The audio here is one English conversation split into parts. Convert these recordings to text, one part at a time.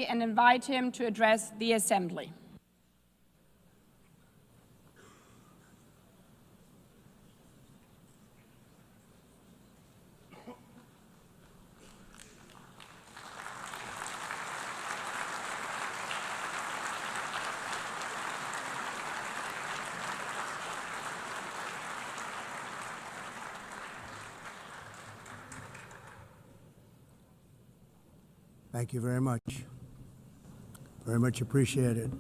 and invite him to address the Assembly. Thank you very much. Very much appreciated.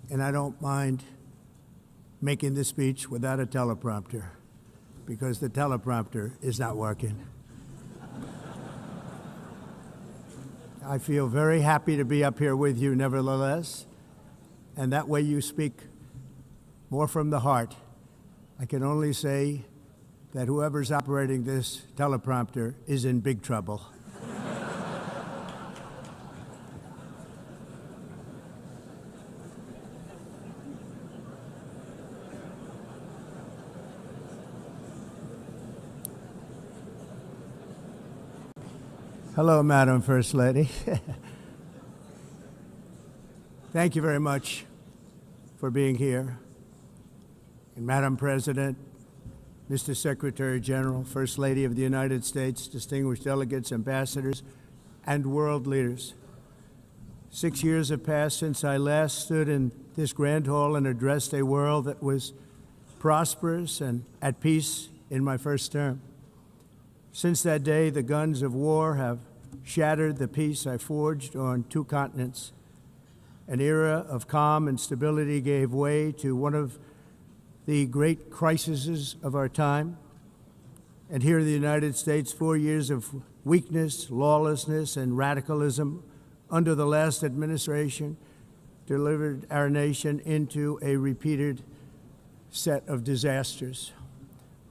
And I don't mind making this speech without a teleprompter, because the teleprompter is not working. I feel very happy to be up here with you nevertheless, and that way you speak more from the heart. I can only say that whoever's operating this teleprompter is in big trouble. Hello, Madam First Lady. Thank you very much for being here. And Madam President, Mr. Secretary General, First Lady of the United States, distinguished delegates, ambassadors, and world leaders. 6 years have passed since I last stood in this grand hall and addressed a world that was prosperous and at peace in my first term. Since that day, the guns of war have shattered the peace I forged on 2 continents. An era of calm and stability gave way to one of the great crises of our time. And here in the United States, 4 years of weakness, lawlessness, and radicalism under the last administration delivered our nation into a repeated set of disasters.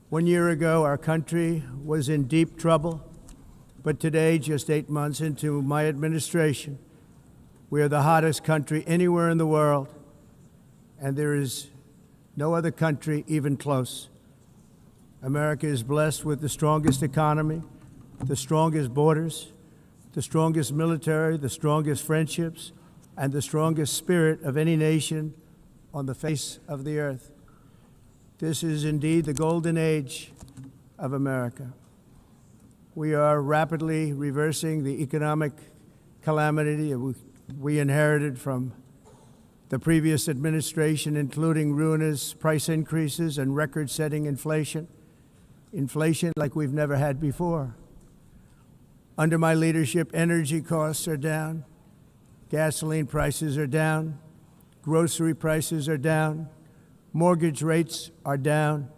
1 year ago, our country was in deep trouble, but today, just 8 months into my administration, we are the hottest country anywhere in the world, and there is no other country even close. America is blessed with the strongest economy, the strongest borders, the strongest military, the strongest friendships, and the strongest spirit of any nation on the face of the earth. This is indeed the golden age of America. We are rapidly reversing the economic calamity we inherited from the previous administration, including ruinous price increases and record-setting inflation like we've never had before. Under my leadership, energy costs are down, gasoline prices are down, grocery prices are down, mortgage rates are down,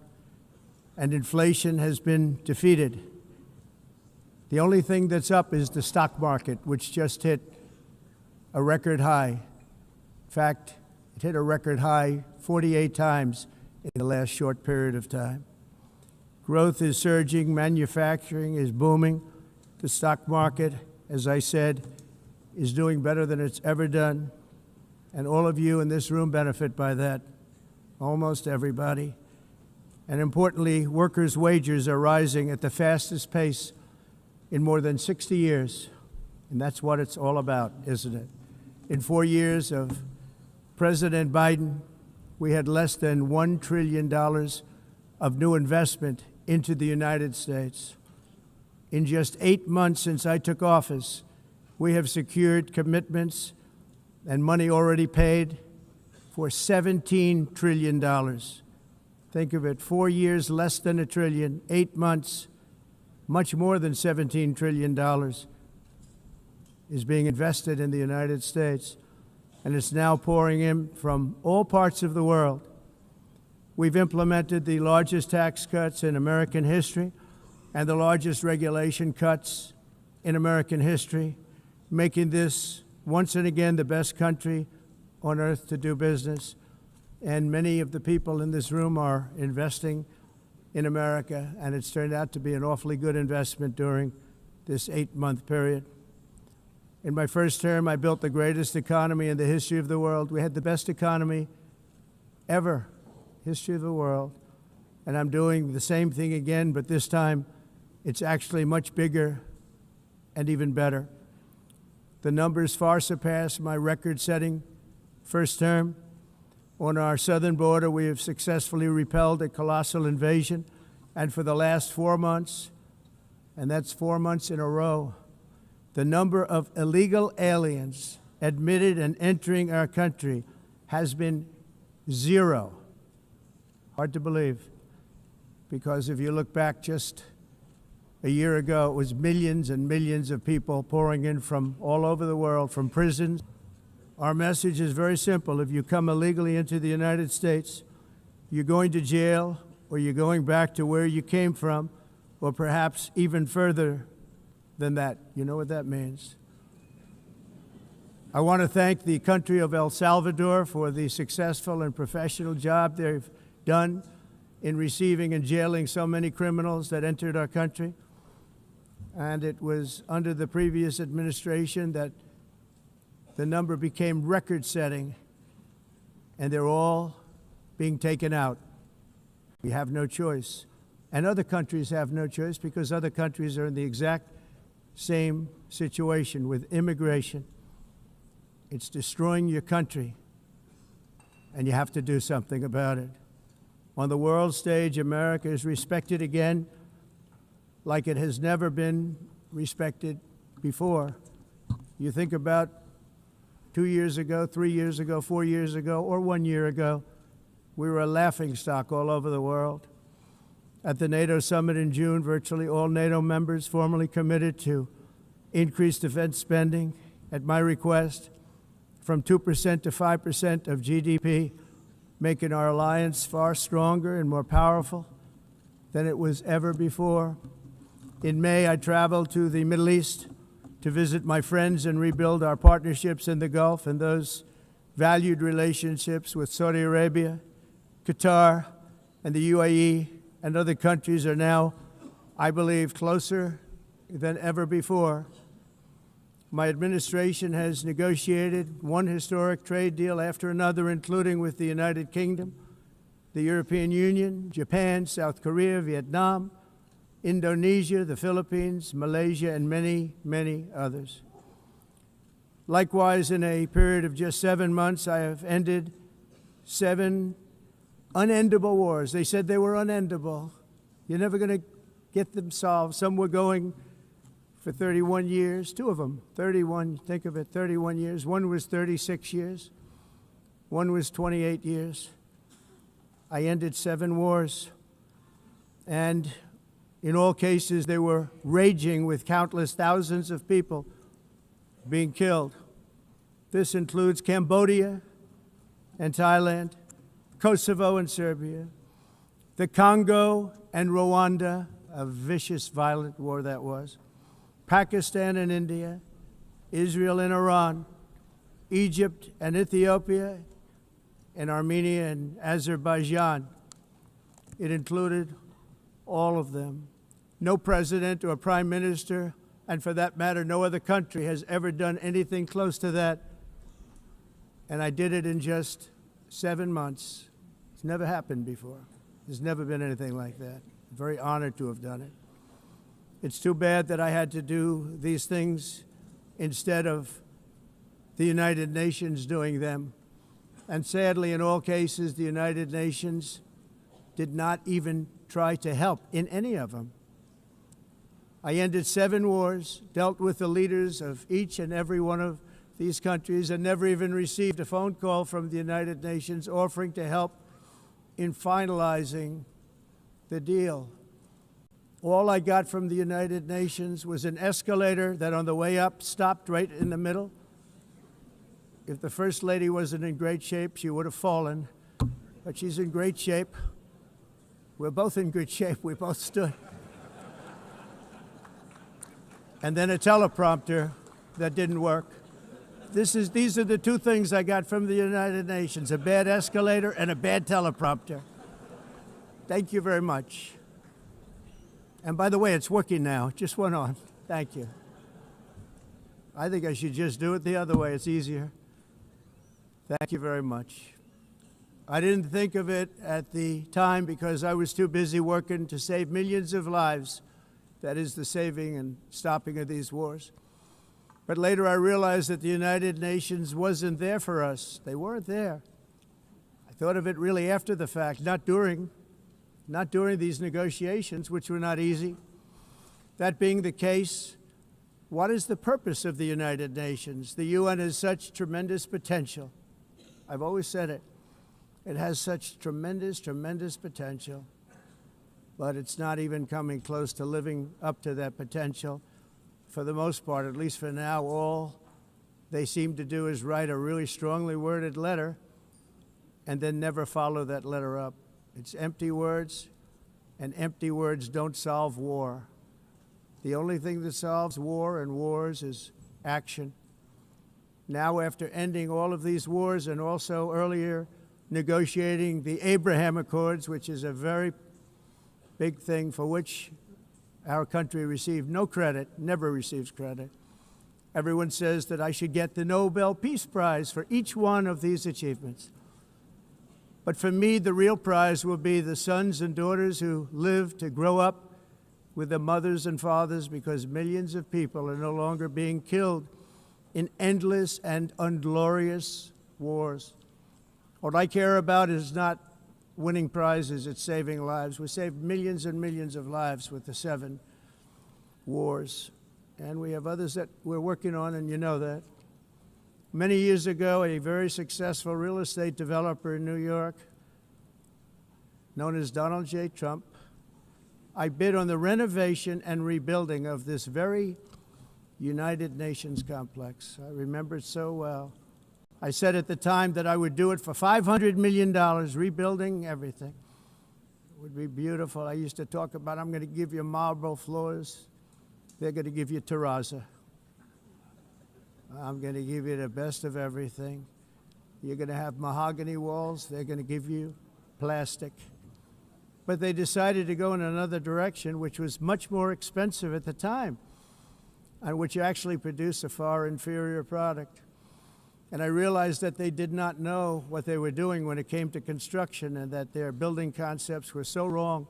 and inflation has been defeated. The only thing that's up is the stock market, which just hit a record high. In fact, it hit a record high 48 times in the last short period of time. Growth is surging, manufacturing is booming. The stock market, as I said, is doing better than it's ever done. And all of you in this room benefit by that, almost everybody. And importantly, workers' wages are rising at the fastest pace in more than 60 years. And that's what it's all about, isn't it? In 4 years of President Biden, we had less than $1 trillion of new investment into the United States. In just 8 months since I took office, we have secured commitments and money already paid for $17 trillion. Think of it, 4 years, less than $1 trillion, 8 months, much more than $17 trillion is being invested in the United States. And it's now pouring in from all parts of the world. We've implemented the largest tax cuts in American history and the largest regulation cuts in American history, making this once and again the best country on earth to do business. And many of the people in this room are investing in America, and it's turned out to be an awfully good investment during this 8-month period. In my first term, I built the greatest economy in the history of the world. We had the best economy ever, history of the world. And I'm doing the same thing again, but this time It's actually much bigger and even better. The numbers far surpass my record-setting first term. On our southern border, we have successfully repelled a colossal invasion, and for the last 4 months, and that's 4 months in a row, the number of illegal aliens admitted and entering our country has been 0. Hard to believe, because if you look back just a year ago, it was millions and millions of people pouring in from all over the world, from prisons. Our message is very simple. If you come illegally into the United States, you're going to jail, or you're going back to where you came from, or perhaps even further than that. You know what that means. I want to thank the country of El Salvador for the successful and professional job they've done in receiving and jailing so many criminals that entered our country. And it was under the previous administration that the number became record-setting, and they're all being taken out. We have no choice. And other countries have no choice, because other countries are in the exact same situation with immigration. It's destroying your country, and you have to do something about it. On the world stage, America is respected again like it has never been respected before. You think about 2 years ago, 3 years ago, 4 years ago, or 1 year ago, we were a laughingstock all over the world. At the NATO summit in June, virtually all NATO members formally committed to increase defense spending at my request from 2% to 5% of GDP, making our alliance far stronger and more powerful than it was ever before. In May, I traveled to the Middle East to visit my friends and rebuild our partnerships in the Gulf and those valued relationships with Saudi Arabia, Qatar, and the UAE, and other countries are now, I believe, closer than ever before. My administration has negotiated one historic trade deal after another, including with the United Kingdom, the European Union, Japan, South Korea, Vietnam, Indonesia, the Philippines, Malaysia, and many, many others. Likewise, in a period of just 7 months, I have ended 7 unendable wars. They said they were unendable. You're never going to get them solved. Some were going for 31 years, 2 of them, 31, think of it, 31 years. One was 36 years. One was 28 years. I ended 7 wars. And in all cases, they were raging with countless thousands of people being killed. This includes Cambodia and Thailand, Kosovo and Serbia, the Congo and Rwanda, a vicious, violent war that was, Pakistan and India, Israel and Iran, Egypt and Ethiopia, and Armenia and Azerbaijan. It included all of them. No president or prime minister, and for that matter, no other country has ever done anything close to that. And I did it in just 7 months. It's never happened before. There's never been anything like that. I'm very honored to have done it. It's too bad that I had to do these things instead of the United Nations doing them. And sadly, in all cases, the United Nations did not even try to help in any of them. I ended 7 wars, dealt with the leaders of each and every one of these countries, and never even received a phone call from the United Nations offering to help in finalizing the deal. All I got from the United Nations was an escalator that on the way up stopped right in the middle. If the First Lady wasn't in great shape, she would have fallen, but she's in great shape. We're both in good shape. We both stood. And then a teleprompter that didn't work. These are the 2 things I got from the United Nations, a bad escalator and a bad teleprompter. Thank you very much. And by the way, it's working now. It just went on. Thank you. I think I should just do it the other way. It's easier. Thank you very much. I didn't think of it at the time because I was too busy working to save millions of lives that is the saving and stopping of these wars. But later I realized that the United Nations wasn't there for us. They weren't there. I thought of it really after the fact, not during these negotiations, which were not easy. That being the case, what is the purpose of the United Nations? The UN has such tremendous potential. I've always said it. It has such tremendous, tremendous potential, but it's not even coming close to living up to that potential. For the most part, at least for now, all they seem to do is write a really strongly worded letter and then never follow that letter up. It's empty words, and empty words don't solve war. The only thing that solves war and wars is action. Now, after ending all of these wars and also earlier negotiating the Abraham Accords, which is a very big thing for which our country received no credit, never receives credit. Everyone says that I should get the Nobel Peace Prize for each one of these achievements. But for me, the real prize will be the sons and daughters who live to grow up with the mothers and fathers, because millions of people are no longer being killed in endless and unglorious wars. What I care about is not winning prizes, it's saving lives. We saved millions and millions of lives with the 7 wars. And we have others that we're working on, and you know that. Many years ago, a very successful real estate developer in New York, known as Donald J. Trump, I bid on the renovation and rebuilding of this very United Nations complex. I remember it so well. I said at the time that I would do it for $500 million, rebuilding everything. It would be beautiful. I used to talk about, I'm going to give you marble floors. They're going to give you terrazzo. I'm going to give you the best of everything. You're going to have mahogany walls. They're going to give you plastic. But they decided to go in another direction, which was much more expensive at the time, and which actually produced a far inferior product. And I realized that they did not know what they were doing when it came to construction, and that their building concepts were so wrong,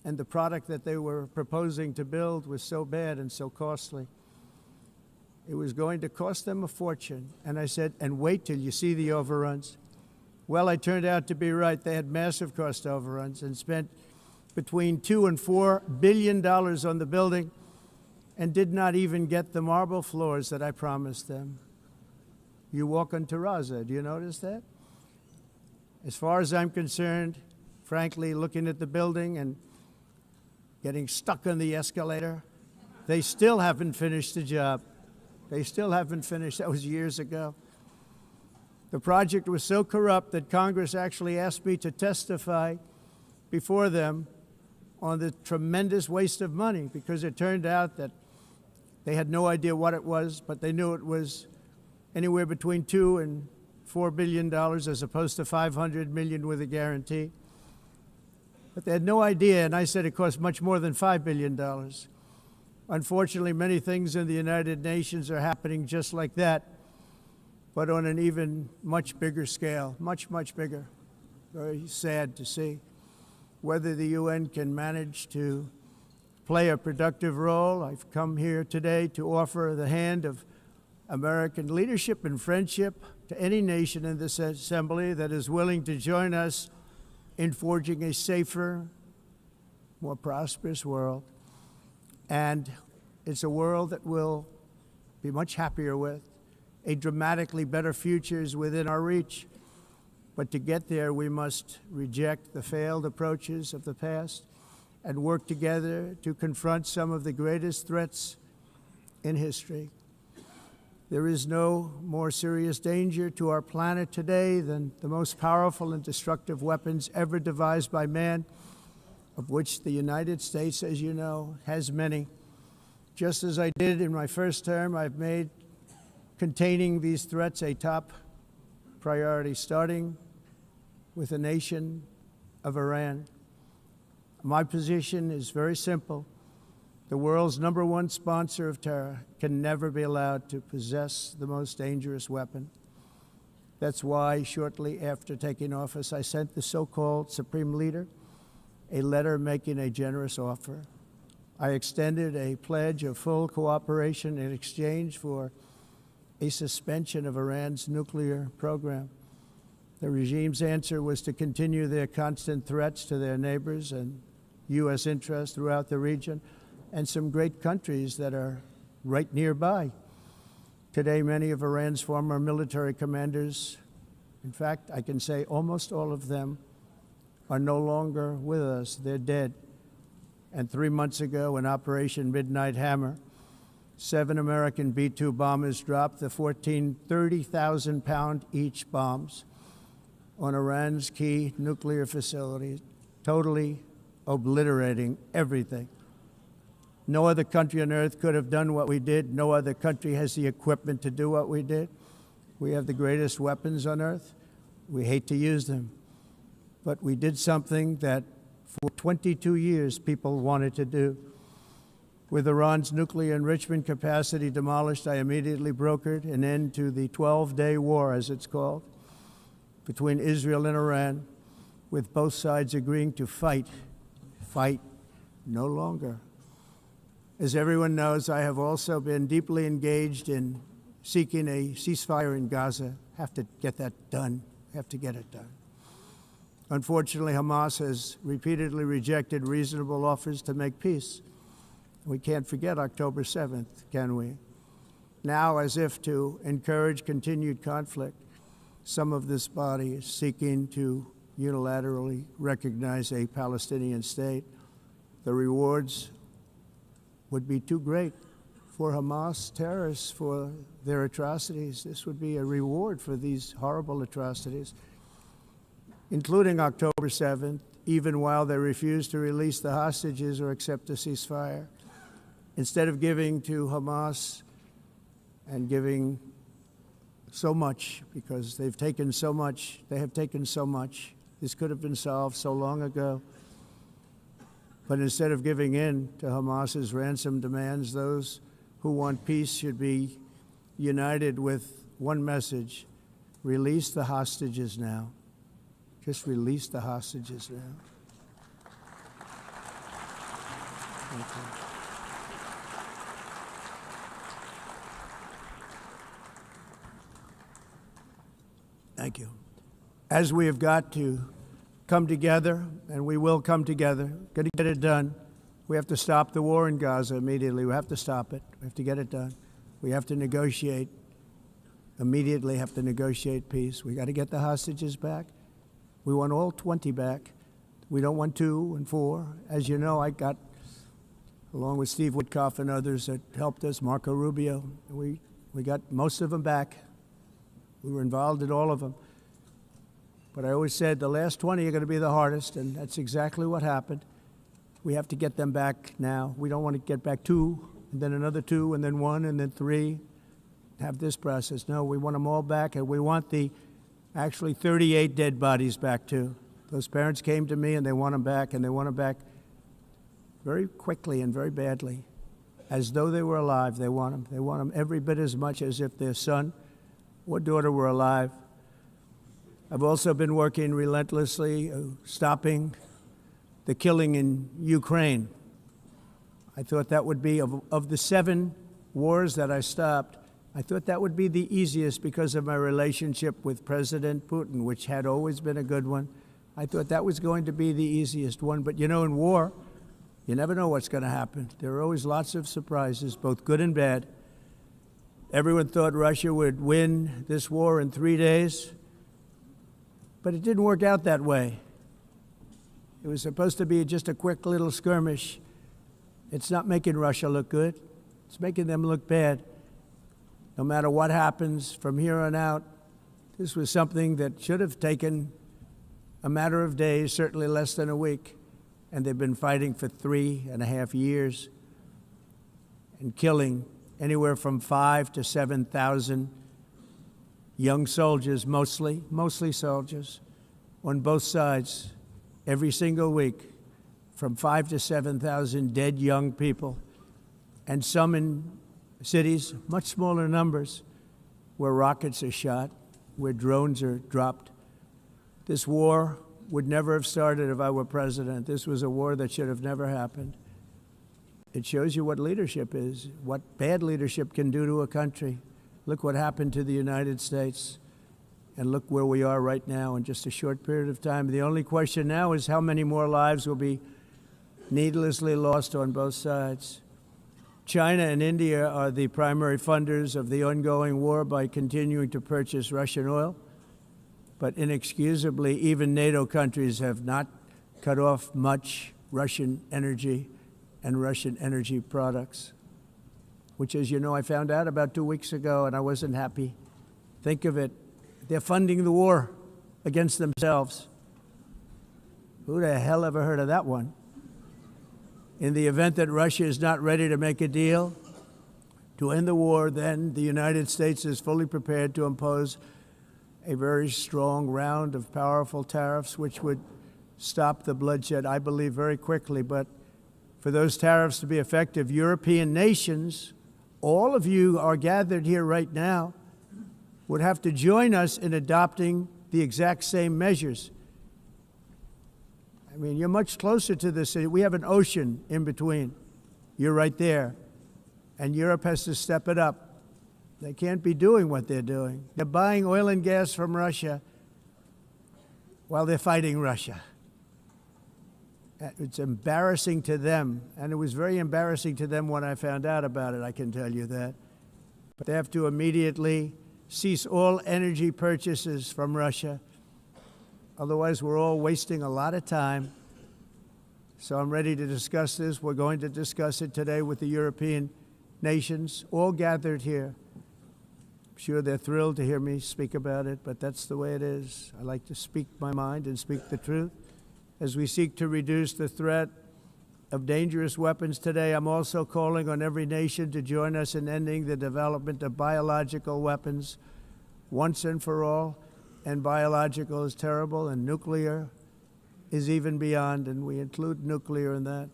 and the product that they were proposing to build was so bad and so costly. It was going to cost them a fortune. And I said, and wait till you see the overruns. Well, I turned out to be right. They had massive cost overruns and spent between $2 and $4 billion on the building and did not even get the marble floors that I promised them. You walk on terrazzo. Do you notice that? As far as I'm concerned, frankly, looking at the building and getting stuck on the escalator, they still haven't finished the job. They still haven't finished. That was years ago. The project was so corrupt that Congress actually asked me to testify before them on the tremendous waste of money, because it turned out that they had no idea what it was, but they knew it was anywhere between $2 and $4 billion as opposed to $500 million with a guarantee. But they had no idea, and I said it cost much more than $5 billion. Unfortunately, many things in the United Nations are happening just like that, but on an even much bigger scale, much, much bigger. Very sad to see. Whether the UN can manage to play a productive role, I've come here today to offer the hand of American leadership and friendship to any nation in this assembly that is willing to join us in forging a safer, more prosperous world. And it's a world that we'll be much happier with. A dramatically better future is within our reach. But to get there, we must reject the failed approaches of the past and work together to confront some of the greatest threats in history. There is no more serious danger to our planet today than the most powerful and destructive weapons ever devised by man, of which the United States, as you know, has many. Just as I did in my first term, I've made containing these threats a top priority, starting with the nation of Iran. My position is very simple. The world's #1 sponsor of terror can never be allowed to possess the most dangerous weapon. That's why shortly after taking office, I sent the so-called Supreme Leader a letter making a generous offer. I extended a pledge of full cooperation in exchange for a suspension of Iran's nuclear program. The regime's answer was to continue their constant threats to their neighbors and U.S. interests throughout the region and some great countries that are right nearby. Today, many of Iran's former military commanders, in fact, I can say almost all of them, are no longer with us. They're dead. And 3 months ago, in Operation Midnight Hammer, 7 American B-2 bombers dropped the 14 30,000-pound each bombs on Iran's key nuclear facilities, totally obliterating everything. No other country on earth could have done what we did. No other country has the equipment to do what we did. We have the greatest weapons on earth. We hate to use them. But we did something that for 22 years people wanted to do. With Iran's nuclear enrichment capacity demolished, I immediately brokered an end to the 12-day war, as it's called, between Israel and Iran, with both sides agreeing to fight no longer. As everyone knows, I have also been deeply engaged in seeking a ceasefire in Gaza. Have to get that done. Have to get it done. Unfortunately, Hamas has repeatedly rejected reasonable offers to make peace. We can't forget October 7th, can we? Now, as if to encourage continued conflict, some of this body is seeking to unilaterally recognize a Palestinian state. The rewards would be too great for Hamas terrorists for their atrocities. This would be a reward for these horrible atrocities, including October 7th, even while they refuse to release the hostages or accept a ceasefire. Instead of giving to Hamas and giving so much, because they've taken so much, they have taken so much. This could have been solved so long ago. But instead of giving in to Hamas's ransom demands, those who want peace should be united with one message: release the hostages now. Just release the hostages now. Thank you. Thank you. As we have got to come together, and we will come together, got to get it done. We have to stop the war in Gaza immediately. We have to stop it. We have to get it done. We have to negotiate, immediately have to negotiate peace. We got to get the hostages back. We want all 20 back. We don't want 2 and 4. As you know, I got, along with Steve Witkoff and others that helped us, Marco Rubio, we got most of them back. We were involved in all of them. But I always said the last 20 are going to be the hardest, and that's exactly what happened. We have to get them back now. We don't want to get back 2, and then another 2, and then 1, and then 3. Have this process. No, we want them all back, and we want the actually 38 dead bodies back too. Those parents came to me, and they want them back, and they want them back very quickly and very badly. As though they were alive, they want them. They want them every bit as much as if their son or daughter were alive. I've also been working relentlessly, stopping the killing in Ukraine. I thought that would be, of the 7 wars that I stopped, I thought that would be the easiest because of my relationship with President Putin, which had always been a good one. I thought that was going to be the easiest one. But you know, in war, you never know what's going to happen. There are always lots of surprises, both good and bad. Everyone thought Russia would win this war in 3 days, but it didn't work out that way. It was supposed to be just a quick little skirmish. It's not making Russia look good. It's making them look bad. No matter what happens from here on out, this was something that should have taken a matter of days, certainly less than a week. And they've been fighting for 3.5 years and killing anywhere from 5,000 to 7,000 young soldiers, mostly soldiers, on both sides, every single week, from 5,000 to 7,000 dead young people, and some in cities, much smaller numbers, where rockets are shot, where drones are dropped. This war would never have started if I were president. This was a war that should have never happened. it shows you what leadership is, what bad leadership can do to a country. Look what happened to the United States, and look where we are right now in just a short period of time. The only question now is how many more lives will be needlessly lost on both sides. China and India are the primary funders of the ongoing war by continuing to purchase Russian oil. But inexcusably, even NATO countries have not cut off much Russian energy and Russian energy products, which, as you know, I found out about 2 weeks ago, and I wasn't happy. Think of it. They're funding the war against themselves. Who the hell ever heard of that one? In the event that Russia is not ready to make a deal to end the war, then the United States is fully prepared to impose a very strong round of powerful tariffs, which would stop the bloodshed, I believe, very quickly. But for those tariffs to be effective, European nations, all of you are gathered here right now, would have to join us in adopting the exact same measures. I mean, you're much closer to this. We have an ocean in between. You're right there. And Europe has to step it up. They can't be doing what they're doing. They're buying oil and gas from Russia while they're fighting Russia. It's embarrassing to them, and it was very embarrassing to them when I found out about it, I can tell you that. But they have to immediately cease all energy purchases from Russia. Otherwise, we're all wasting a lot of time. So I'm ready to discuss this. We're going to discuss it today with the European nations, all gathered here. I'm sure they're thrilled to hear me speak about it, but that's the way it is. I like to speak my mind and speak the truth. As we seek to reduce the threat of dangerous weapons today, I'm also calling on every nation to join us in ending the development of biological weapons once and for all. And biological is terrible, and nuclear is even beyond, and we include nuclear in that.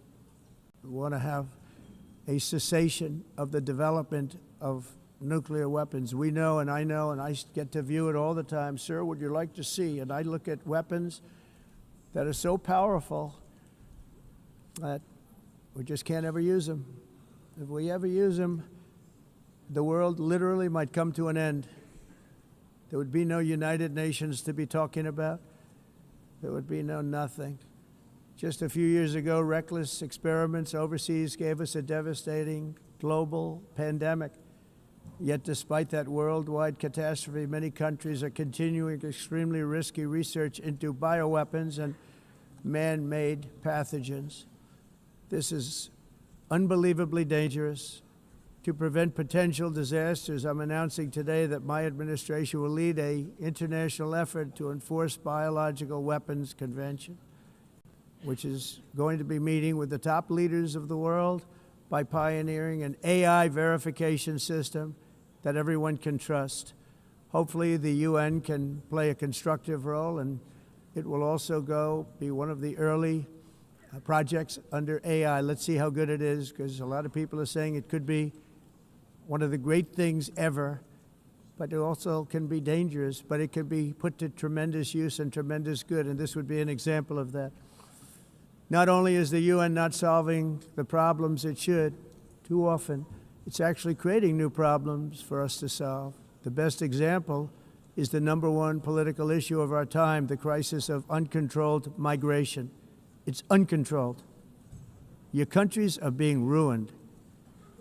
We want to have a cessation of the development of nuclear weapons. We know, and I get to view it all the time. Sir, would you like to see? And I look at weapons that are so powerful that we just can't ever use them. If we ever use them, the world literally might come to an end. There would be no United Nations to be talking about. There would be no nothing. Just a few years ago, reckless experiments overseas gave us a devastating global pandemic. Yet despite that worldwide catastrophe, many countries are continuing extremely risky research into bioweapons and man-made pathogens. This is unbelievably dangerous. To prevent potential disasters, I'm announcing today that my administration will lead an international effort to enforce biological weapons convention, which is going to be meeting with the top leaders of the world by pioneering an AI verification system that everyone can trust. Hopefully the UN can play a constructive role, and it will also be one of the early projects under AI. Let's see how good it is, because a lot of people are saying it could be one of the great things ever, but it also can be dangerous, but it can be put to tremendous use and tremendous good, and this would be an example of that. Not only is the UN not solving the problems it should, too often, it's actually creating new problems for us to solve. The best example is the #1 political issue of our time, the crisis of uncontrolled migration. It's uncontrolled. Your countries are being ruined.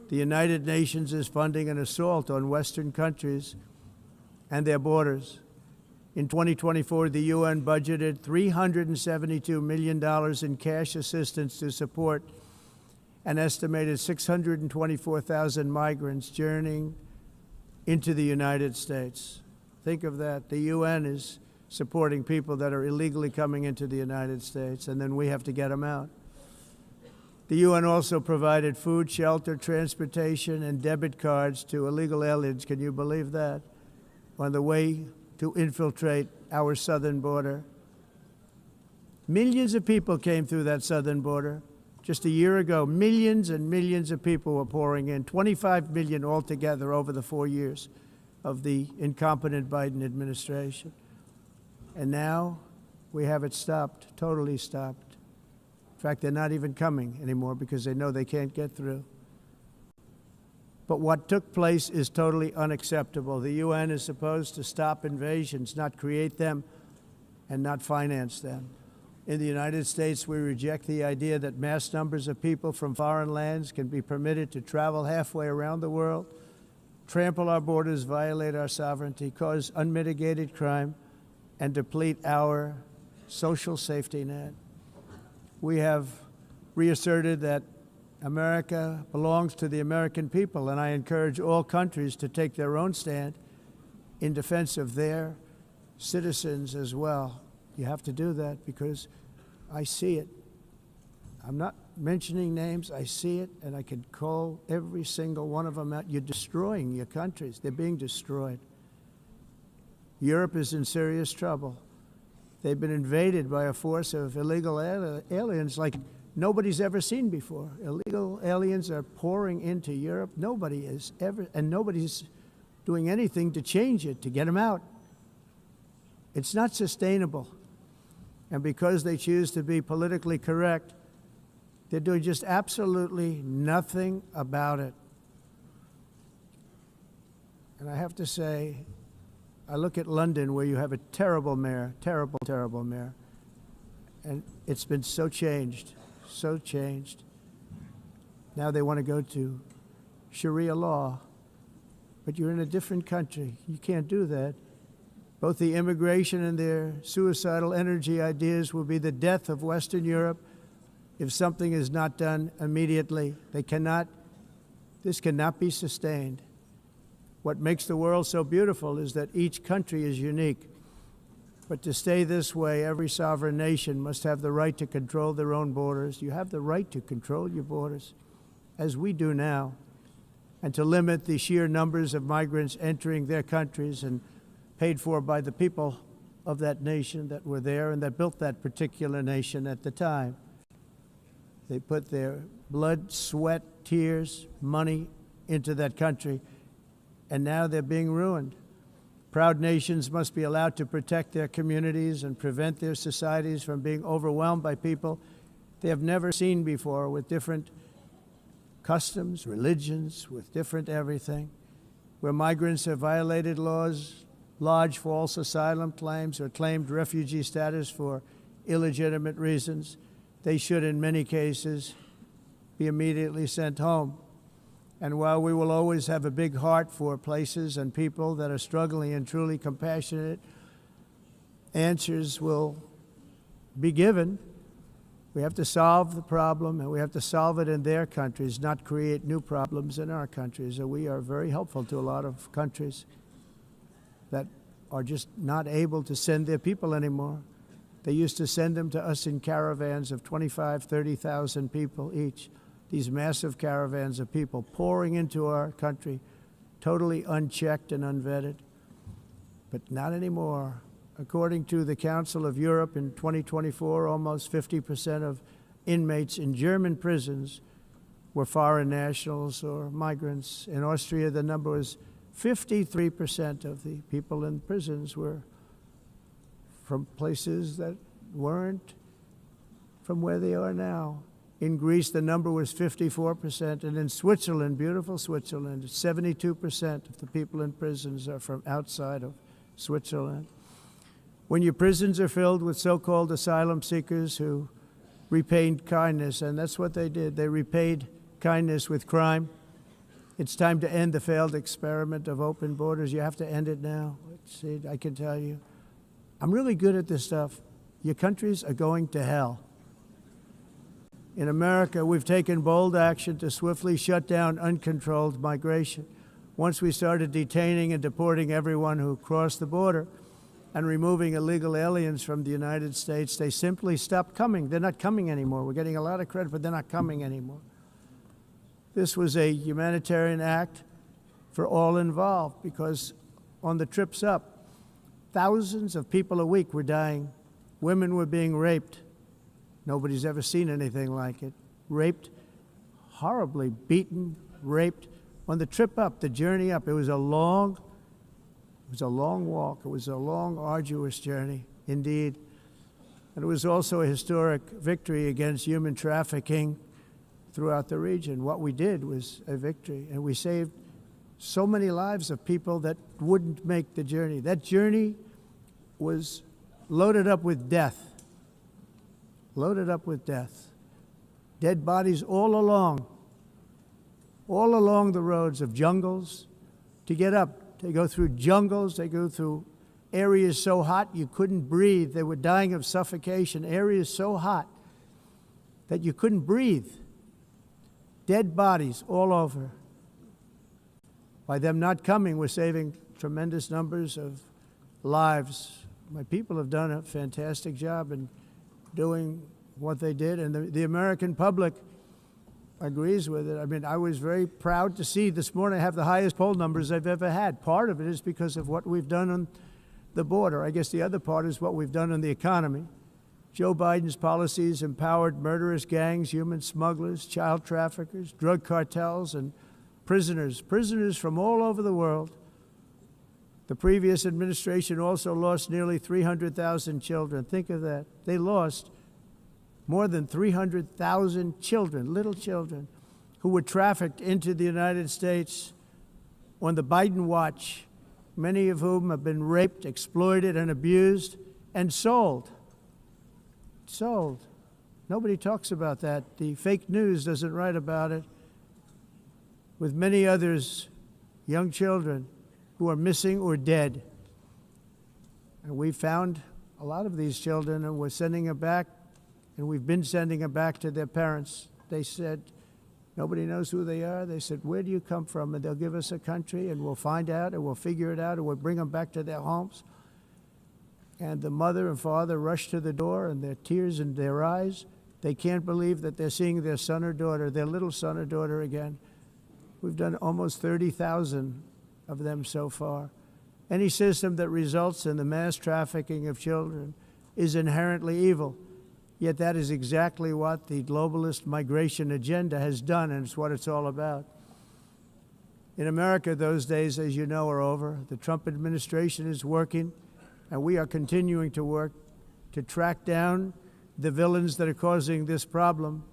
The United Nations is funding an assault on Western countries and their borders. In 2024, the UN budgeted $372 million in cash assistance to support an estimated 624,000 migrants journeying into the United States. Think of that. The UN is supporting people that are illegally coming into the United States, and then we have to get them out. The UN also provided food, shelter, transportation, and debit cards to illegal aliens. Can you believe that? On the way to infiltrate our southern border. Millions of people came through that southern border. Just a year ago, millions and millions of people were pouring in, 25 million altogether over the 4 years of the incompetent Biden administration. And now we have it stopped, totally stopped. In fact, they're not even coming anymore because they know they can't get through. But what took place is totally unacceptable. The UN is supposed to stop invasions, not create them and not finance them. In the United States, we reject the idea that mass numbers of people from foreign lands can be permitted to travel halfway around the world, trample our borders, violate our sovereignty, cause unmitigated crime, and deplete our social safety net. We have reasserted that America belongs to the American people, and I encourage all countries to take their own stand in defense of their citizens as well. You have to do that because I see it. I'm not mentioning names. I see it, and I can call every single one of them out. You're destroying your countries. They're being destroyed. Europe is in serious trouble. They've been invaded by a force of illegal aliens like nobody's ever seen before. Illegal aliens are pouring into Europe. Nobody is ever, and nobody's doing anything to change it, to get them out. It's not sustainable. And because they choose to be politically correct, they're doing just absolutely nothing about it. And I have to say, I look at London, where you have a terrible mayor, terrible, terrible mayor, and it's been so changed, so changed. Now they want to go to Sharia law, but you're in a different country. You can't do that. Both the immigration and their suicidal energy ideas will be the death of Western Europe if something is not done immediately. This cannot be sustained. What makes the world so beautiful is that each country is unique. But to stay this way, every sovereign nation must have the right to control their own borders. You have the right to control your borders, as we do now, and to limit the sheer numbers of migrants entering their countries and paid for by the people of that nation that were there and that built that particular nation at the time. They put their blood, sweat, tears, money into that country, and now they're being ruined. Proud nations must be allowed to protect their communities and prevent their societies from being overwhelmed by people they have never seen before, with different customs, religions, with different everything. Where migrants have violated laws, lodged false asylum claims, or claimed refugee status for illegitimate reasons, they should, in many cases, be immediately sent home. And while we will always have a big heart for places and people that are struggling and truly compassionate, answers will be given. We have to solve the problem, and we have to solve it in their countries, not create new problems in our countries. And we are very helpful to a lot of countries that are just not able to send their people anymore. They used to send them to us in caravans of 25,000, 30,000 people each. These massive caravans of people pouring into our country, totally unchecked and unvetted. But not anymore. According to the Council of Europe, in 2024, almost 50% of inmates in German prisons were foreign nationals or migrants. In Austria, the number was 53% of the people in prisons were from places that weren't from where they are now. In Greece, the number was 54%, and in Switzerland, beautiful Switzerland, 72% of the people in prisons are from outside of Switzerland. When your prisons are filled with so-called asylum seekers who repaid kindness, and that's what they did, they repaid kindness with crime. It's time to end the failed experiment of open borders. You have to end it now. See, I can tell you. I'm really good at this stuff. Your countries are going to hell. In America, we've taken bold action to swiftly shut down uncontrolled migration. Once we started detaining and deporting everyone who crossed the border and removing illegal aliens from the United States, they simply stopped coming. They're not coming anymore. We're getting a lot of credit, but they're not coming anymore. This was a humanitarian act for all involved, because on the trips up, thousands of people a week were dying. Women were being raped. Nobody's ever seen anything like it. Raped, horribly beaten, raped. On the trip up, the journey up, it was a long walk. It was a long, arduous journey, indeed. And it was also a historic victory against human trafficking throughout the region. What we did was a victory, and we saved so many lives of people that wouldn't make the journey. That journey was loaded up with death. Loaded up with death. Dead bodies all along the roads of jungles to get up. They go through jungles, they go through areas so hot you couldn't breathe. They were dying of suffocation, areas so hot that you couldn't breathe. Dead bodies all over. By them not coming, we're saving tremendous numbers of lives. My people have done a fantastic job in doing what they did, and the American public agrees with it. I mean, I was very proud to see this morning I have the highest poll numbers I've ever had. Part of it is because of what we've done on the border. I guess the other part is what we've done on the economy. Joe Biden's policies empowered murderous gangs, human smugglers, child traffickers, drug cartels, and prisoners from all over the world. The previous administration also lost nearly 300,000 children. Think of that. They lost more than 300,000 children, little children, who were trafficked into the United States on the Biden watch, many of whom have been raped, exploited, and abused, and sold. Sold. Nobody talks about that. The fake news doesn't write about it. With many others, young children who are missing or dead. And we found a lot of these children, and we're sending them back, and we've been sending them back to their parents. They said, nobody knows who they are. They said, where do you come from? And they'll give us a country, and we'll find out, and we'll figure it out, and we'll bring them back to their homes. And the mother and father rush to the door, and their tears in their eyes. They can't believe that they're seeing their son or daughter, their little son or daughter again. We've done almost 30,000 of them so far. Any system that results in the mass trafficking of children is inherently evil. Yet that is exactly what the globalist migration agenda has done, and it's what it's all about. In America, those days, as you know, are over. The Trump administration is working, and we are continuing to work to track down the villains that are causing this problem,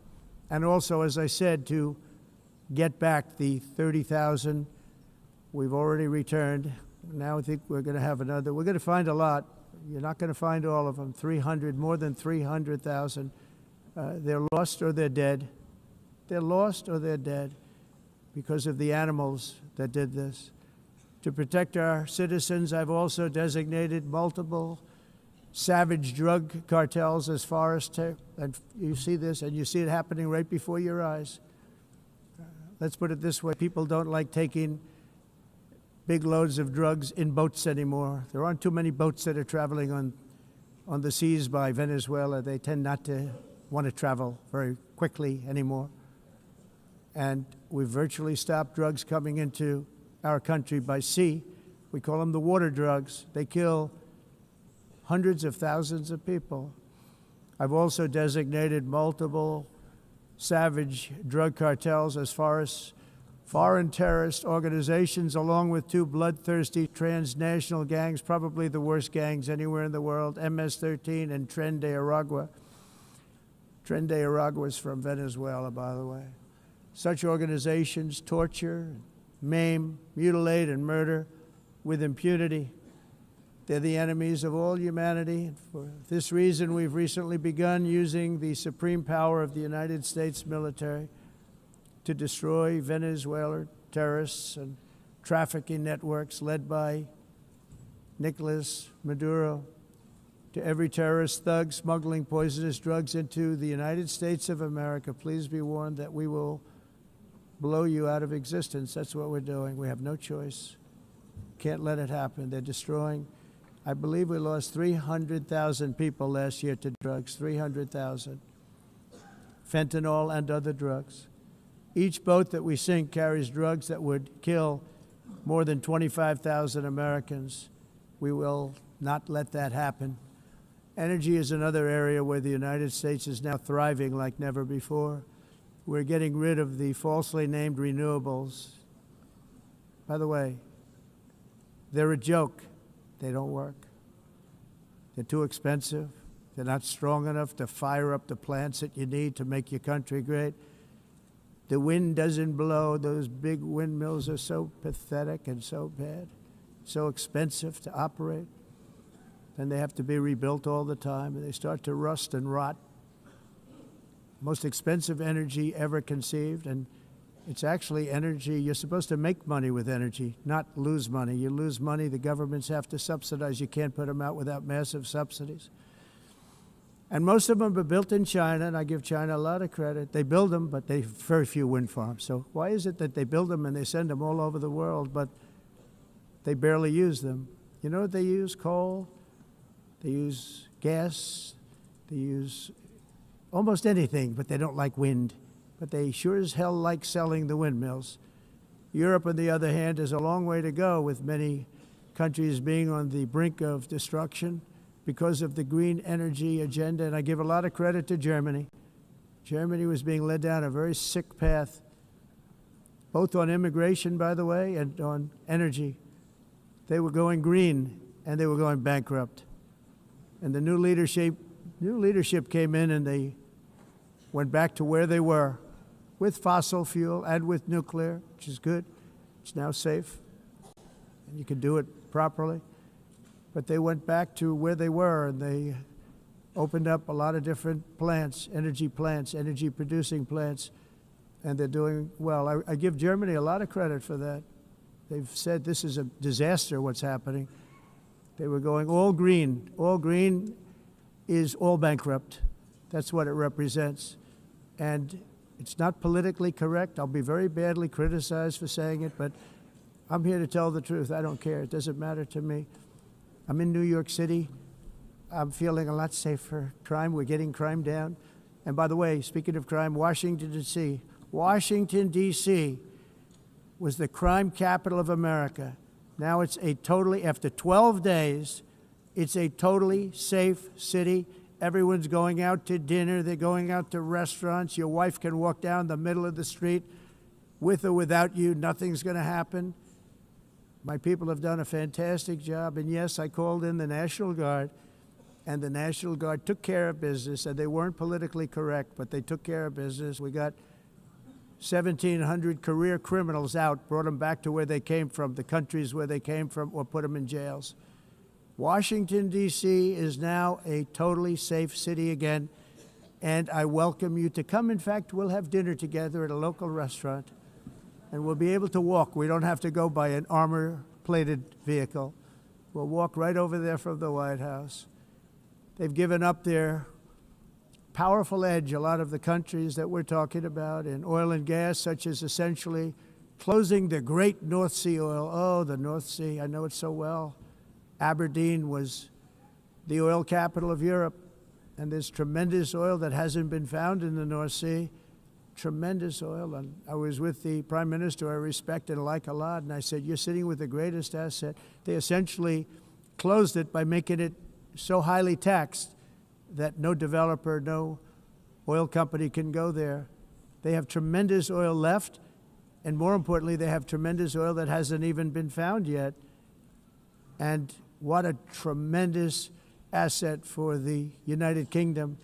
and also, as I said, to get back the 30,000 we've already returned. Now I think we're going to have another. We're going to find a lot. You're not going to find all of them. 300, more than 300,000. They're lost or they're dead. They're lost or they're dead because of the animals that did this. To protect our citizens, I've also designated multiple savage drug cartels as far as and you see this, and you see it happening right before your eyes. Let's put it this way. People don't like taking big loads of drugs in boats anymore. There aren't too many boats that are traveling on the seas by Venezuela. They tend not to want to travel very quickly anymore. And we've virtually stopped drugs coming into our country by sea. We call them the water drugs. They kill hundreds of thousands of people. I've also designated multiple savage drug cartels as far as foreign terrorist organizations, along with two bloodthirsty transnational gangs, probably the worst gangs anywhere in the world, MS-13 and Tren de Aragua. Tren de Aragua is from Venezuela, by the way. Such organizations torture, maim, mutilate, and murder with impunity. They're the enemies of all humanity. For this reason, we've recently begun using the supreme power of the United States military to destroy Venezuelan terrorists and trafficking networks led by Nicolas Maduro. To every terrorist thug smuggling poisonous drugs into the United States of America, please be warned that we will blow you out of existence. That's what we're doing. We have no choice. Can't let it happen. They're destroying. I believe we lost 300,000 people last year to drugs, 300,000. Fentanyl and other drugs. Each boat that we sink carries drugs that would kill more than 25,000 Americans. We will not let that happen. Energy is another area where the United States is now thriving like never before. We're getting rid of the falsely named renewables. By the way, they're a joke. They don't work. They're too expensive. They're not strong enough to fire up the plants that you need to make your country great. The wind doesn't blow. Those big windmills are so pathetic and so bad, so expensive to operate. And they have to be rebuilt all the time, and they start to rust and rot. Most expensive energy ever conceived, and it's actually energy. You're supposed to make money with energy, not lose money. You lose money, the governments have to subsidize. You can't put them out without massive subsidies. And most of them are built in China, and I give China a lot of credit. They build them, but they have very few wind farms. So why is it that they build them and they send them all over the world, but they barely use them? You know what they use? Coal. They use gas. They use almost anything, but they don't like wind. But they sure as hell like selling the windmills. Europe, on the other hand, has a long way to go, with many countries being on the brink of destruction because of the green energy agenda. And I give a lot of credit to Germany. Germany was being led down a very sick path, both on immigration, by the way, and on energy. They were going green, and they were going bankrupt. And the new leadership came in, and they went back to where they were, with fossil fuel and with nuclear, which is good. It's now safe, and you can do it properly. But they went back to where they were, and they opened up a lot of different plants, energy-producing plants, and they're doing well. I give Germany a lot of credit for that. They've said this is a disaster, what's happening. They were going all green. All green is all bankrupt. That's what it represents. And it's not politically correct. I'll be very badly criticized for saying it, but I'm here to tell the truth. I don't care. It doesn't matter to me. I'm in New York City. I'm feeling a lot safer. Crime, we're getting crime down. And by the way, speaking of crime, Washington, D.C. Washington, D.C. was the crime capital of America. Now it's after 12 days, it's a totally safe city. Everyone's going out to dinner. They're going out to restaurants. Your wife can walk down the middle of the street with or without you. Nothing's going to happen. My people have done a fantastic job. And yes, I called in the National Guard, and the National Guard took care of business, and they weren't politically correct, but they took care of business. We got 1,700 career criminals out, brought them back to where they came from, the countries where they came from, or put them in jails. Washington, D.C. is now a totally safe city again, and I welcome you to come. In fact, we'll have dinner together at a local restaurant, and we'll be able to walk. We don't have to go by an armor-plated vehicle. We'll walk right over there from the White House. They've given up their powerful edge, a lot of the countries that we're talking about, in oil and gas, such as essentially closing the great North Sea oil. Oh, the North Sea, I know it so well. Aberdeen was the oil capital of Europe, and there's tremendous oil that hasn't been found in the North Sea, tremendous oil. And I was with the Prime Minister I respect and like a lot, and I said, you're sitting with the greatest asset. They essentially closed it by making it so highly taxed that no developer, no oil company can go there. They have tremendous oil left, and more importantly, they have tremendous oil that hasn't even been found yet. And what a tremendous asset for the United Kingdom.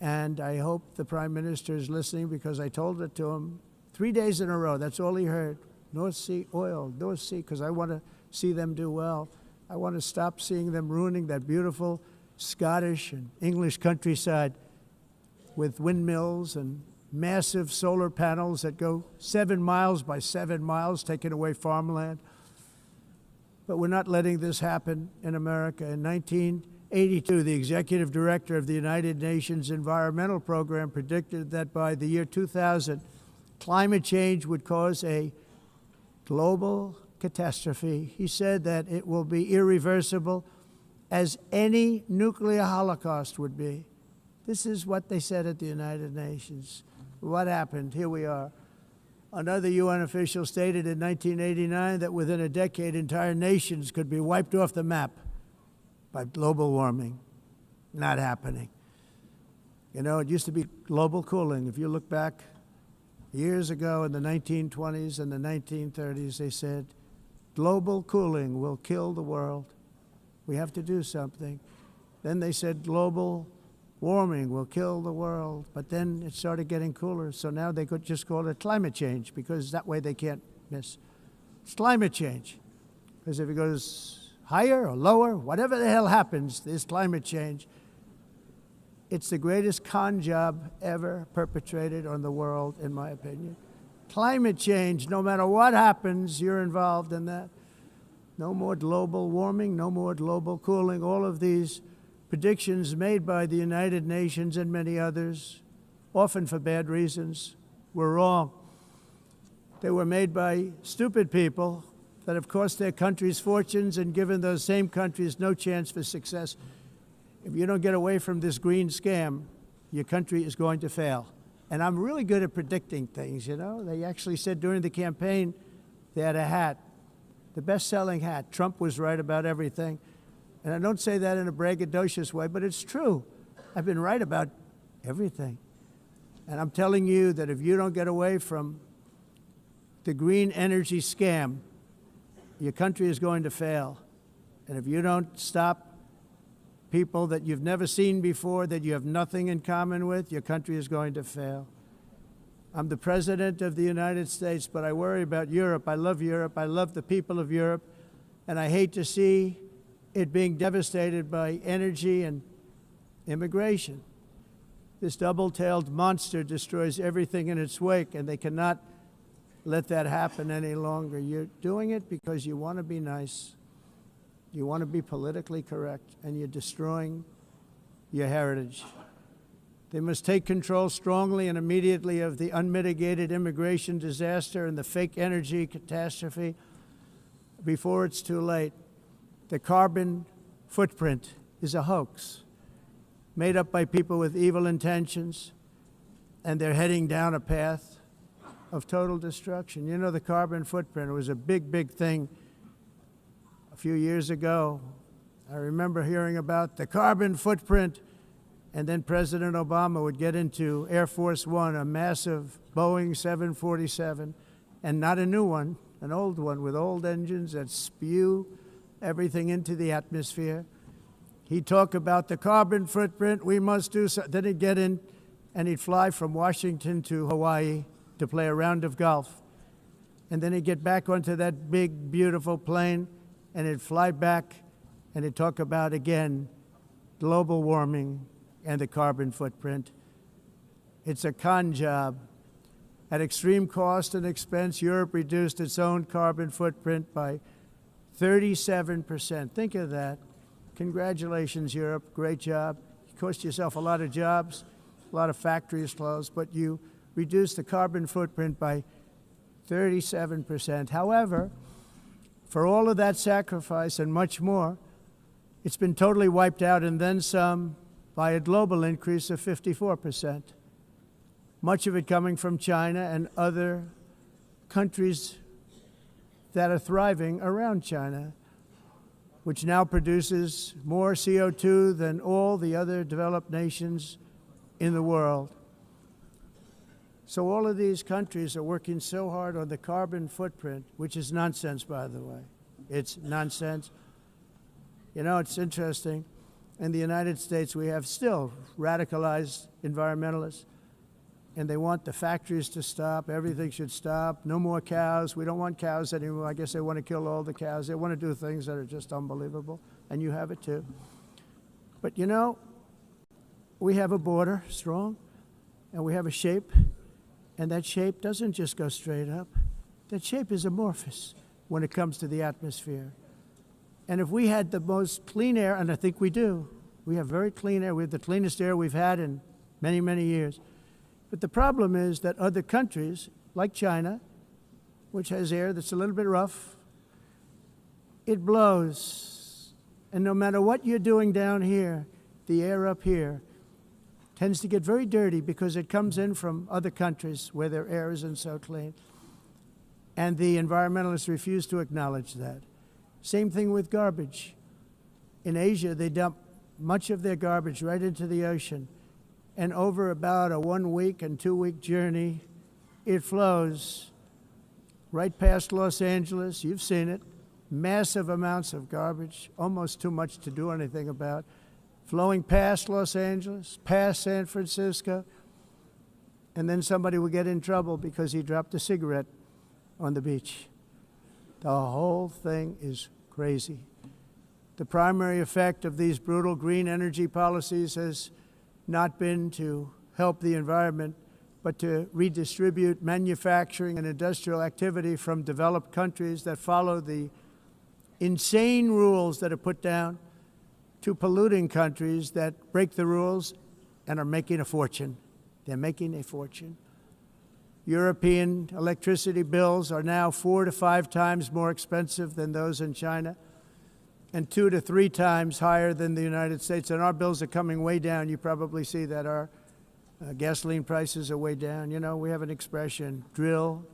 And I hope the Prime Minister is listening, because I told it to him 3 days in a row. That's all he heard. North Sea oil, North Sea, because I want to see them do well. I want to stop seeing them ruining that beautiful Scottish and English countryside with windmills and massive solar panels that go 7 miles by 7 miles, taking away farmland. But we're not letting this happen in America. In 1982, the executive director of the United Nations Environmental Program predicted that by the year 2000, climate change would cause a global catastrophe. He said that it will be irreversible, as any nuclear holocaust would be. This is what they said at the United Nations. What happened? Here we are. Another UN official stated in 1989 that within a decade, entire nations could be wiped off the map by global warming. Not happening. You know, it used to be global cooling. If you look back years ago in the 1920s and the 1930s, they said, global cooling will kill the world. We have to do something. Then they said global warming will kill the world. But then it started getting cooler, so now they could just call it climate change, because that way they can't miss. It's climate change. Because if it goes higher or lower, whatever the hell happens, there's climate change. It's the greatest con job ever perpetrated on the world, in my opinion. Climate change, no matter what happens, you're involved in that. No more global warming, no more global cooling. All of these predictions made by the United Nations and many others, often for bad reasons, were wrong. They were made by stupid people that have cost their countries fortunes and given those same countries no chance for success. If you don't get away from this green scam, your country is going to fail. And I'm really good at predicting things, you know. They actually said during the campaign they had a hat, the best-selling hat. Trump was right about everything. And I don't say that in a braggadocious way, but it's true. I've been right about everything. And I'm telling you that if you don't get away from the green energy scam, your country is going to fail. And if you don't stop people that you've never seen before, that you have nothing in common with, your country is going to fail. I'm the President of the United States, but I worry about Europe. I love Europe. I love the people of Europe. And I hate to see it being devastated by energy and immigration. This double-tailed monster destroys everything in its wake, and they cannot let that happen any longer. You're doing it because you want to be nice. You want to be politically correct, and you're destroying your heritage. They must take control strongly and immediately of the unmitigated immigration disaster and the fake energy catastrophe before it's too late. The carbon footprint is a hoax made up by people with evil intentions, and they're heading down a path of total destruction. You know, the carbon footprint, it was a big, big thing a few years ago. I remember hearing about the carbon footprint, and then President Obama would get into Air Force One, a massive Boeing 747, and not a new one, an old one with old engines that spew everything into the atmosphere. He'd talk about the carbon footprint, we must do so. Then he'd get in and he'd fly from Washington to Hawaii to play a round of golf. And then he'd get back onto that big, beautiful plane and he'd fly back and he'd talk about, again, global warming and the carbon footprint. It's a con job. At extreme cost and expense, Europe reduced its own carbon footprint by 37%. Think of that. Congratulations, Europe. Great job. You cost yourself a lot of jobs, a lot of factories closed, but you reduced the carbon footprint by 37%. However, for all of that sacrifice and much more, it's been totally wiped out and then some by a global increase of 54%. Much of it coming from China and other countries that are thriving around China, which now produces more CO2 than all the other developed nations in the world. So all of these countries are working so hard on the carbon footprint, which is nonsense, by the way. It's nonsense. You know, it's interesting. In the United States, we have still radicalized environmentalists, and they want the factories to stop. Everything should stop. No more cows. We don't want cows anymore. I guess they want to kill all the cows. They want to do things that are just unbelievable, and you have it too. But you know, we have a border, strong, and we have a shape, and that shape doesn't just go straight up. That shape is amorphous when it comes to the atmosphere. And if we had the most clean air, and I think we do, we have very clean air. We have the cleanest air we've had in many, many years. But the problem is that other countries, like China, which has air that's a little bit rough, it blows. And no matter what you're doing down here, the air up here tends to get very dirty because it comes in from other countries where their air isn't so clean. And the environmentalists refuse to acknowledge that. Same thing with garbage. In Asia, they dump much of their garbage right into the ocean. And over about a 1 week and 2 week journey, it flows right past Los Angeles. You've seen it. Massive amounts of garbage, almost too much to do anything about. flowing past Los Angeles, past San Francisco, and then somebody would get in trouble because he dropped a cigarette on the beach. The whole thing is crazy. The primary effect of these brutal green energy policies has not been to help the environment, but to redistribute manufacturing and industrial activity from developed countries that follow the insane rules that are put down to polluting countries that break the rules and are making a fortune. They're making a fortune. European electricity bills are now 4 to 5 times more expensive than those in China, and 2 to 3 times higher than the United States. And our bills are coming way down. You probably see that our gasoline prices are way down. You know, we have an expression, drill.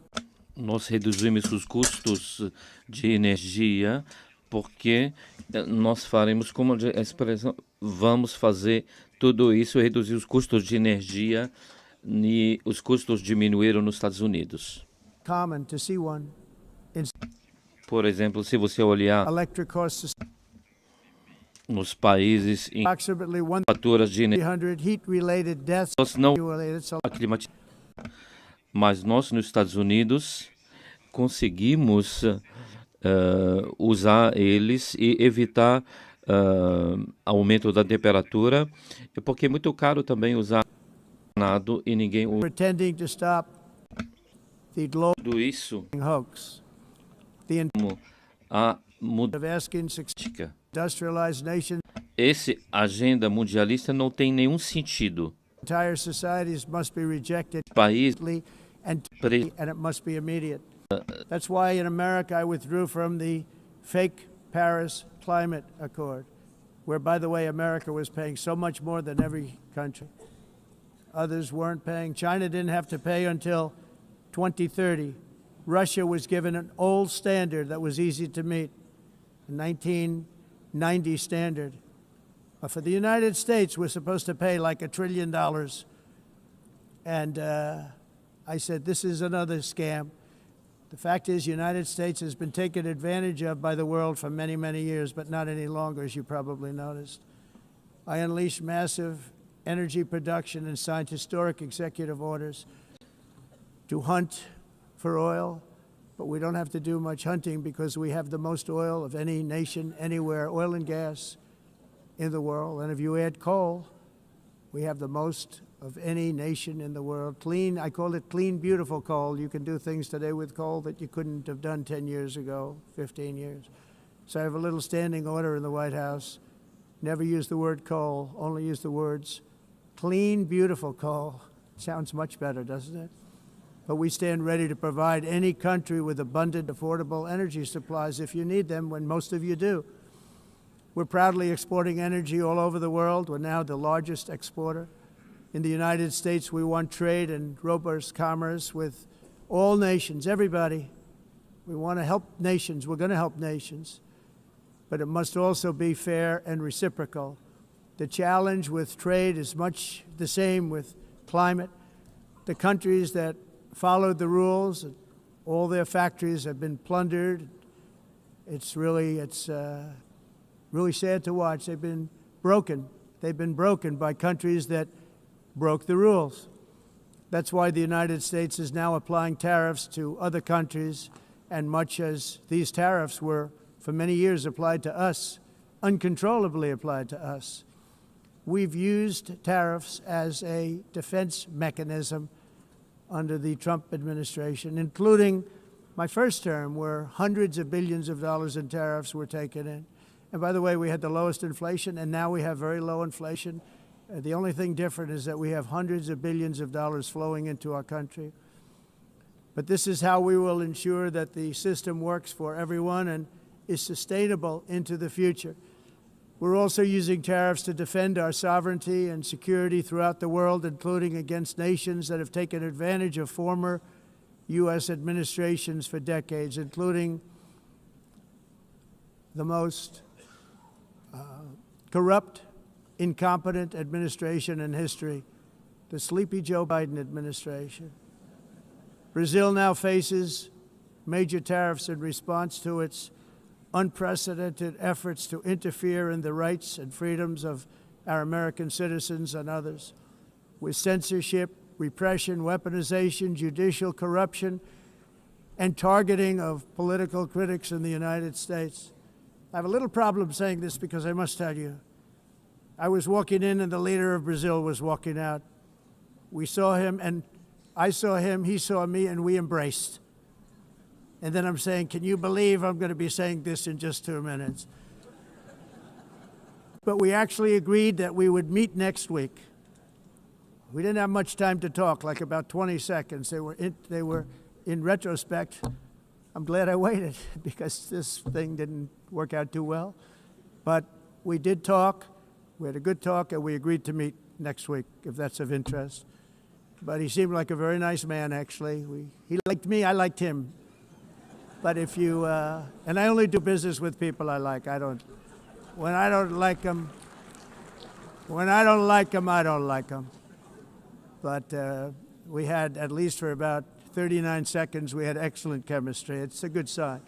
Nós reduzimos os custos de energia porque nós faremos, como a expressão, vamos fazer tudo isso, reduzir os custos de energia, e os custos diminuíram nos Estados Unidos. Common to see one. Por exemplo, se você olhar Electric costs nos países em approximately faturas de energia, 100 heat-related deaths nós não annually. mas nós nos Estados Unidos conseguimos usar eles e evitar aumento da temperatura, porque é muito caro também usar nada e ninguém usa Pretending to stop the global tudo isso. hoax. The A of asking mudança. industrialized nations, Esse agenda mundialista não tem nenhum sentido. entire societies must be rejected País and pre- it must be immediate. That's why in America I withdrew from the fake Paris Climate Accord, where, by the way, America was paying so much more than every country. Others weren't paying. China didn't have to pay until 2030. Russia was given an old standard that was easy to meet, a 1990 standard. But for the United States, we're supposed to pay like $1 trillion. And I said, this is another scam. The fact is, the United States has been taken advantage of by the world for many, many years, but not any longer, as you probably noticed. I unleashed massive energy production and signed historic executive orders to hunt for oil, but we don't have to do much hunting because we have the most oil of any nation anywhere, oil and gas in the world. And if you add coal, we have the most of any nation in the world. Clean, I call it clean, beautiful coal. You can do things today with coal that you couldn't have done 10 years ago, 15 years. So I have a little standing order in the White House. Never use the word coal, only use the words clean, beautiful coal. Sounds much better, doesn't it? But we stand ready to provide any country with abundant, affordable energy supplies if you need them, when most of you do. We're proudly exporting energy all over the world. We're now the largest exporter. In the United States, we want trade and robust commerce with all nations, everybody. We want to help nations. We're going to help nations. But it must also be fair and reciprocal. The challenge with trade is much the same with climate. The countries that followed the rules, all their factories have been plundered. It's really sad to watch. They've been broken. They've been broken by countries that broke the rules. That's why the United States is now applying tariffs to other countries, and much as these tariffs were for many years applied to us, uncontrollably applied to us. We've used tariffs as a defense mechanism under the Trump administration, including my first term, where hundreds of billions of dollars in tariffs were taken in. And by the way, we had the lowest inflation, and now we have very low inflation. The only thing different is that we have hundreds of billions of dollars flowing into our country. But this is how we will ensure that the system works for everyone and is sustainable into the future. We're also using tariffs to defend our sovereignty and security throughout the world, including against nations that have taken advantage of former U.S. administrations for decades, including the most corrupt, incompetent administration in history, the sleepy Joe Biden administration. Brazil now faces major tariffs in response to its unprecedented efforts to interfere in the rights and freedoms of our American citizens and others with censorship, repression, weaponization, judicial corruption, and targeting of political critics in the United States. I have a little problem saying this because I must tell you, I was walking in and the leader of Brazil was walking out. We saw him and I saw him, he saw me, and we embraced. And then I'm saying, can you believe I'm going to be saying this in just 2 minutes? But we actually agreed that we would meet next week. We didn't have much time to talk, like about 20 seconds. They were in retrospect, I'm glad I waited because this thing didn't work out too well. But we did talk, we had a good talk, and we agreed to meet next week, if that's of interest. But he seemed like a very nice man, actually. He liked me, I liked him. But if you, and I only do business with people I like. When I don't like them, I don't like them. But we had, at least for about 39 seconds, we had excellent chemistry. It's a good sign.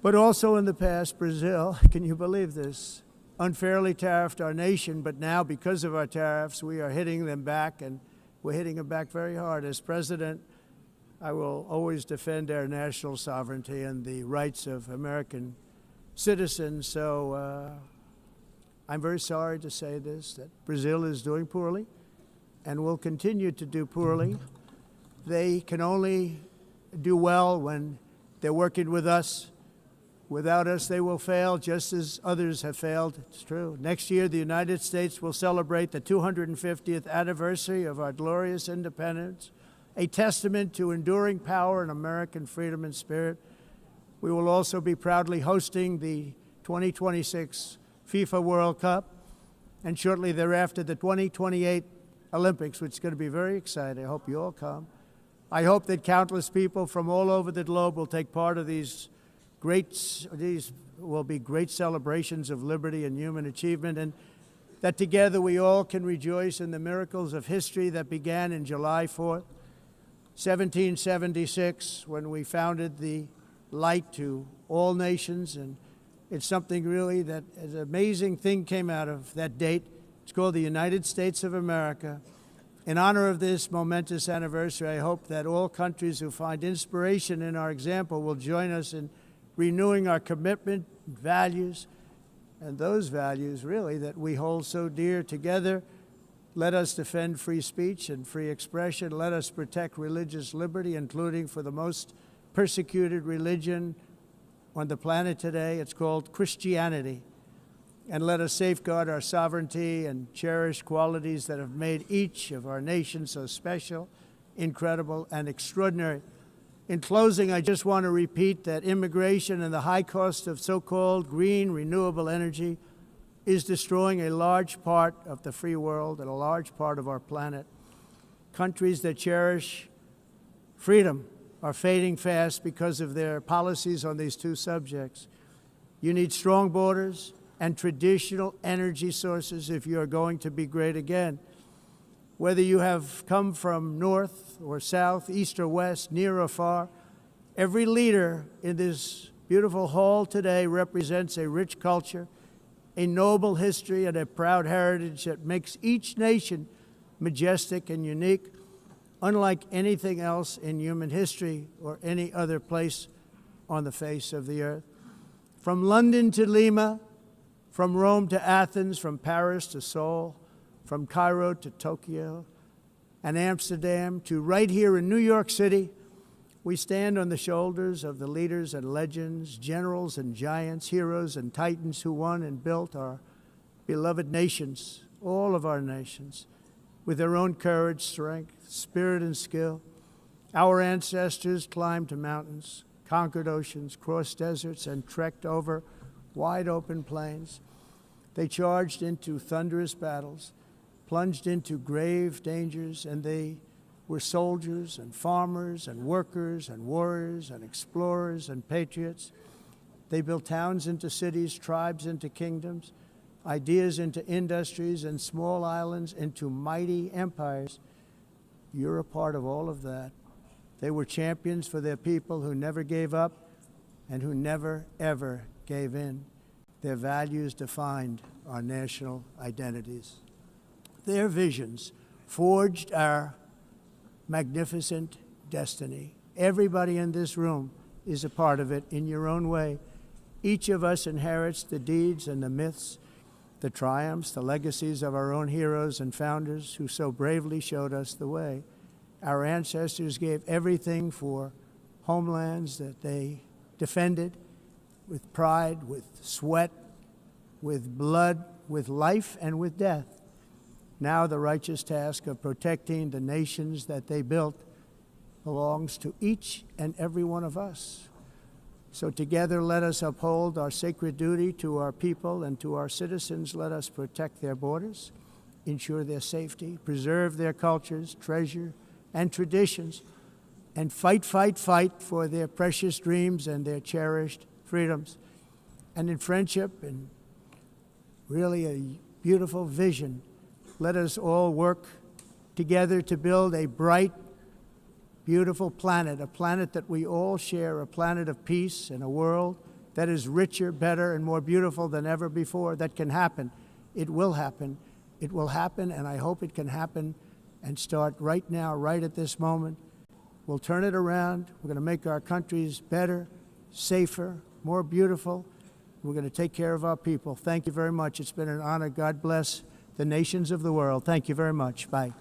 But also in the past, Brazil, can you believe this, unfairly tariffed our nation, but now because of our tariffs, we are hitting them back, and we're hitting them back very hard. As president, I will always defend our national sovereignty and the rights of American citizens. So I'm very sorry to say this, that Brazil is doing poorly and will continue to do poorly. They can only do well when they're working with us. Without us, they will fail, just as others have failed. It's true. Next year, the United States will celebrate the 250th anniversary of our glorious independence, a testament to enduring power and American freedom and spirit. We will also be proudly hosting the 2026 FIFA World Cup, and shortly thereafter, the 2028 Olympics, which is going to be very exciting. I hope you all come. I hope that countless people from all over the globe will take part of these will be great celebrations of liberty and human achievement, and that together we all can rejoice in the miracles of history that began in July 4th, 1776, when we founded the light to all nations. And it's something really that an amazing thing came out of that date. It's called the United States of America. In honor of this momentous anniversary, I hope that all countries who find inspiration in our example will join us in renewing our commitment, values, and those values really that we hold so dear. Together, let us defend free speech and free expression. Let us protect religious liberty, including for the most persecuted religion on the planet today. It's called Christianity. And let us safeguard our sovereignty and cherish qualities that have made each of our nations so special, incredible, and extraordinary. In closing, I just want to repeat that immigration and the high cost of so-called green renewable energy is destroying a large part of the free world and a large part of our planet. Countries that cherish freedom are fading fast because of their policies on these two subjects. You need strong borders and traditional energy sources if you are going to be great again. Whether you have come from north or south, east or west, near or far, every leader in this beautiful hall today represents a rich culture, a noble history, and a proud heritage that makes each nation majestic and unique, unlike anything else in human history or any other place on the face of the earth. From London to Lima, from Rome to Athens, from Paris to Seoul, from Cairo to Tokyo and Amsterdam to right here in New York City, we stand on the shoulders of the leaders and legends, generals and giants, heroes and titans who won and built our beloved nations, all of our nations, with their own courage, strength, spirit, and skill. Our ancestors climbed mountains, conquered oceans, crossed deserts, and trekked over wide open plains. They charged into thunderous battles, plunged into grave dangers, and they were soldiers and farmers and workers and warriors and explorers and patriots. They built towns into cities, tribes into kingdoms, ideas into industries, and small islands into mighty empires. You're a part of all of that. They were champions for their people who never gave up and who never, ever gave in. Their values defined our national identities. Their visions forged our magnificent destiny. Everybody in this room is a part of it in your own way. Each of us inherits the deeds and the myths, the triumphs, the legacies of our own heroes and founders who so bravely showed us the way. Our ancestors gave everything for homelands that they defended with pride, with sweat, with blood, with life, and with death. Now the righteous task of protecting the nations that they built belongs to each and every one of us. So together let us uphold our sacred duty to our people and to our citizens. Let us protect their borders, ensure their safety, preserve their cultures, treasure, and traditions, and fight, fight, fight for their precious dreams and their cherished freedoms. And in friendship and really a beautiful vision, let us all work together to build a bright, beautiful planet, a planet that we all share, a planet of peace and a world that is richer, better, and more beautiful than ever before. That can happen. It will happen. It will happen, and I hope it can happen and start right now, right at this moment. We'll turn it around. We're going to make our countries better, safer, more beautiful. We're going to take care of our people. Thank you very much. It's been an honor. God bless the nations of the world. Thank you very much. Bye.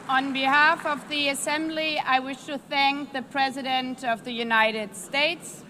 On behalf of the Assembly, I wish to thank the President of the United States,